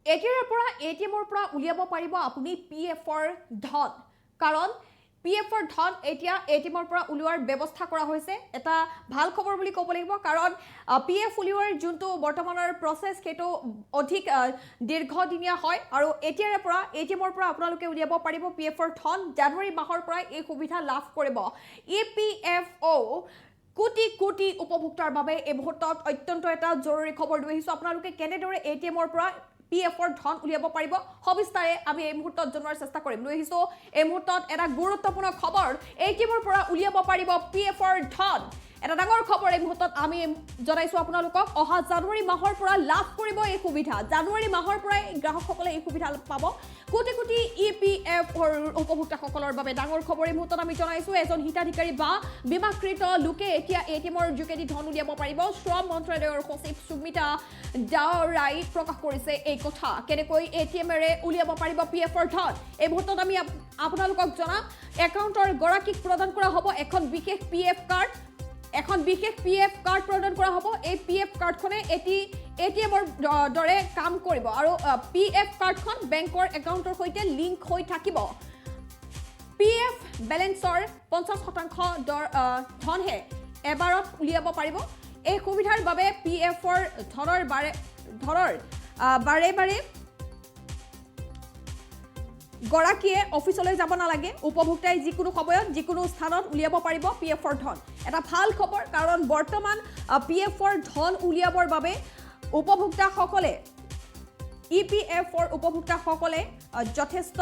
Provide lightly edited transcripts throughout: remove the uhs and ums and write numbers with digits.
এতিয়াৰ পৰা এটিএমৰ পৰা উলিয়াব পাৰিব আপুনি পিএফৰ ধন কাৰণ পিএফৰ ধন এতিয়া এটিএমৰ পৰা উলিওৱাৰ ব্যৱস্থা কৰা হৈছে এটা ভাল খবৰ বুলি ক'ব লাগিব কাৰণ পিএফ উলিওৱাৰ যোনটো বৰ্তমানৰ প্ৰসেস সেইটো অধিক দীৰ্ঘদিনীয়া হয় আৰু এতিয়াৰ পৰা এটিএমৰ পৰা আপোনালোকে উলিয়াব পাৰিব পিএফৰ ধন জানুৱাৰী মাহৰ পৰা এই সুবিধা লাভ কৰিব ইপিএফও কোটি কোটি উপভোক্তাৰ বাবে এই মুহূৰ্তত অত্যন্ত এটা জৰুৰী খবৰ লৈ আহিছো আপোনালোকে কেনেদৰে এটিএমৰ পৰা পিএফৰ ধন উলিয়াব পাৰিব সবিস্তাৰে আমি এই মুহূৰ্তত জনোৱাৰ চেষ্টা কৰিম লৈ আহিছো এই মুহূৰ্তত এটা গুৰুত্বপূৰ্ণ খবৰ এটিএমৰ পৰা উলিয়াব পাৰিব পিএফৰ ধন এটা ডাঙৰ খবৰ এই মুহূৰ্তত আমি জনাইছো আপোনালোকক অহা জানুৱাৰী মাহৰ পৰা লাভ কৰিব এই সুবিধা জানুৱাৰী মাহৰ পৰা গ্ৰাহকসকলে এই সুবিধা পাব কোটি কোটি ইপিএফৰ উপভোক্তাসকলৰ বাবে ডাঙৰ খবৰ এই মুহূৰ্তত আমি জনাইছো এজন হিতাধিকাৰী বা বীমাকৃত লোকে এতিয়া এটিএমৰ যোগেদি ধন উলিয়াব পাৰিব শ্ৰম মন্ত্ৰালয়ৰ সচিব সুমিতা দাওৰাই প্ৰকাশ কৰিছে এই কথা কেনেকৈ এটিএমৰে উলিয়াব পাৰিব পিএফৰ ধন এই মুহূৰ্তত আমি আপোনালোকক জনাম একাউণ্টৰ গৰাকীক প্ৰদান কৰা হ'ব এখন বিশেষ পিএফ কাৰ্ড এখন বিশেষ পিএফ কাৰ্ড প্ৰদান কৰা হ'ব এই পিএফ কাৰ্ডখনে এটিএমৰ দৰে কাম কৰিব আৰু পিএফ কাৰ্ডখন বেংকৰ একাউণ্টৰ সৈতে লিংক হৈ থাকিব পিএফ বেলেন্সৰ 50% ধনহে এবাৰত উলিয়াব পাৰিব এই সুবিধাৰ বাবে পিএফৰ ধনৰ বাৰে গৰাকীয়ে অফিচলৈ যাব নালাগে উপভোক্তাই যিকোনো সময়ত যিকোনো স্থানত উলিয়াব পাৰিব পিএফৰ ধন এটা ভাল খবৰ কাৰণ বৰ্তমান পিএফৰ ধন উলিয়াবৰ বাবে উপভোক্তাসকলে ইপিএফৰ উপভোক্তাসকলে যথেষ্ট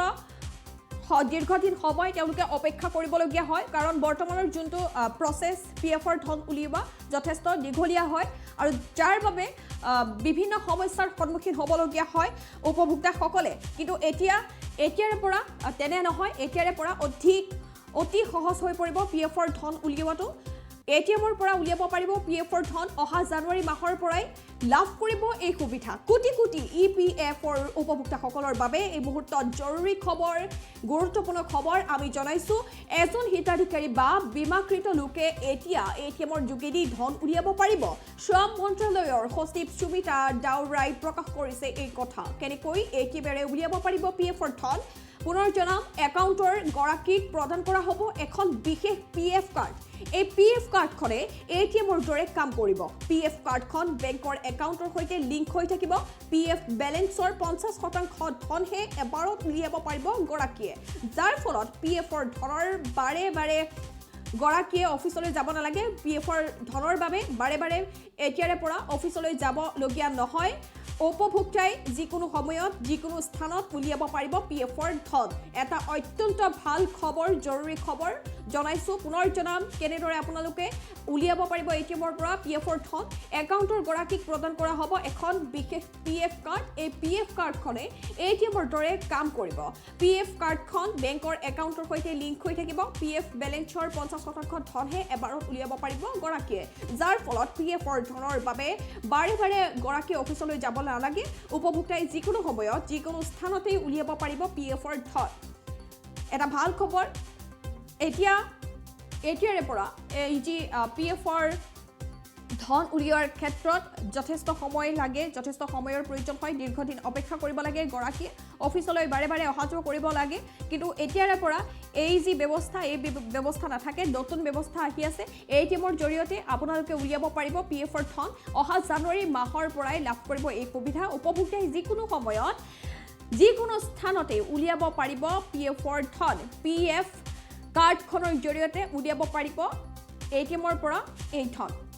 দীৰ্ঘদিন সময় তেওঁলোকে অপেক্ষা কৰিবলগীয়া হয় কাৰণ বৰ্তমানৰ যোনটো প্ৰসেস পিএফৰ ধন উলিওৱা যথেষ্ট দীঘলীয়া হয় আৰু যাৰ বাবে বিভিন্ন সমস্যাৰ সন্মুখীন হ'বলগীয়া হয় উপভোক্তাসকলে কিন্তু এতিয়াৰ পৰা তেনে নহয় এতিয়াৰ পৰা অতি সহজ হৈ পৰিব পিএফৰ ধন উলিওৱাটো এটিএমৰ পৰা উলিয়াব পাৰিব পিএফৰ ধন অহা জানুৱাৰী মাহৰ পৰাই লাভ কৰিব এই সুবিধা কোটি কোটি ইপিএফৰ উপভোক্তাসকলৰ বাবে এই মুহূৰ্তত জৰুৰী খবৰ গুৰুত্বপূৰ্ণ খবৰ আমি জনাইছো এজন হিতাধিকাৰী বা বীমাকৃত লোকে এতিয়া এটিএমৰ যোগেদি ধন উলিয়াব পাৰিব শ্ৰম মন্ত্ৰালয়ৰ সচিব সুমিতা দাওৰাই প্ৰকাশ কৰিছে এই কথা কেনেকৈ এটিএমৰে উলিয়াব পাৰিব পিএফৰ ধন পুনৰ জনাম একাউণ্টৰ গৰাকীক প্ৰদান কৰা হ'ব এখন বিশেষ পিএফ কাৰ্ড এই পিএফ কাৰ্ডখনে এটিএমৰ দৰে কাম কৰিব পিএফ কাৰ্ডখন বেংকৰ একাউণ্টৰ সৈতে লিংক হৈ থাকিব পিএফ বেলেন্সৰ 50% ধনহে এবাৰত উলিয়াব পাৰিব গৰাকীয়ে যাৰ ফলত পিএফৰ ধনৰ বাৰে গৰাকীয়ে অফিচলৈ যাব নালাগে পিএফৰ ধনৰ বাবে বাৰে এতিয়াৰে পৰা অফিচলৈ যাবলগীয়া নহয় উপভোক্তাই যিকোনো সময়ত যিকোনো স্থানত উলিয়াব পাৰিব পিএফৰ ধন এটা অত্যন্ত ভাল খবৰ জৰুৰী খবৰ জনাইছো পুনৰ জনাম কেনেদৰে আপোনালোকে উলিয়াব পাৰিব এটিএমৰ পৰা পিএফৰ ধন একাউণ্টৰ গৰাকীক প্ৰদান কৰা হ'ব এখন বিশেষ পিএফ কাৰ্ড এই পিএফ কাৰ্ডখনে এটিএমৰ দৰে কাম কৰিব পিএফ কাৰ্ডখন বেংকৰ একাউণ্টৰ সৈতে লিংক হৈ থাকিব পিএফ বেলেন্সৰ 50% ধনহে এবাৰত উলিয়াব পাৰিব গৰাকীয়ে যাৰ ফলত পিএফৰ ধনৰ বাবে বাৰে গৰাকী অফিচলৈ যাব নালাগে উপভোক্তাই যিকোনো সময়ত যিকোনো স্থানতেই উলিয়াব পাৰিব পিএফৰ ধন এটা ভাল খবৰ এতিয়াৰে পৰা এই যি পিএফৰ ধন উলিওৱাৰ ক্ষেত্ৰত যথেষ্ট সময় লাগে যথেষ্ট সময়ৰ প্ৰয়োজন হয় দীৰ্ঘদিন অপেক্ষা কৰিব লাগে গৰাকী অফিচলৈ বাৰে অহা যোৱা কৰিব লাগে কিন্তু এতিয়াৰে পৰা এই যি ব্যৱস্থা এই ব্যৱস্থা নাথাকে নতুন ব্যৱস্থা আহি আছে এটিএমৰ জৰিয়তে আপোনালোকে উলিয়াব পাৰিব পিএফৰ ধন অহা জানুৱাৰী মাহৰ পৰাই লাভ কৰিব এই সুবিধা উপভোক্তাই যিকোনো সময়ত যিকোনো স্থানতে উলিয়াব পাৰিব পিএফৰ ধন পিএফ কাৰ্ডখনৰ জৰিয়তে উলিয়াব পাৰিব এটিএমৰ পৰা এই ধন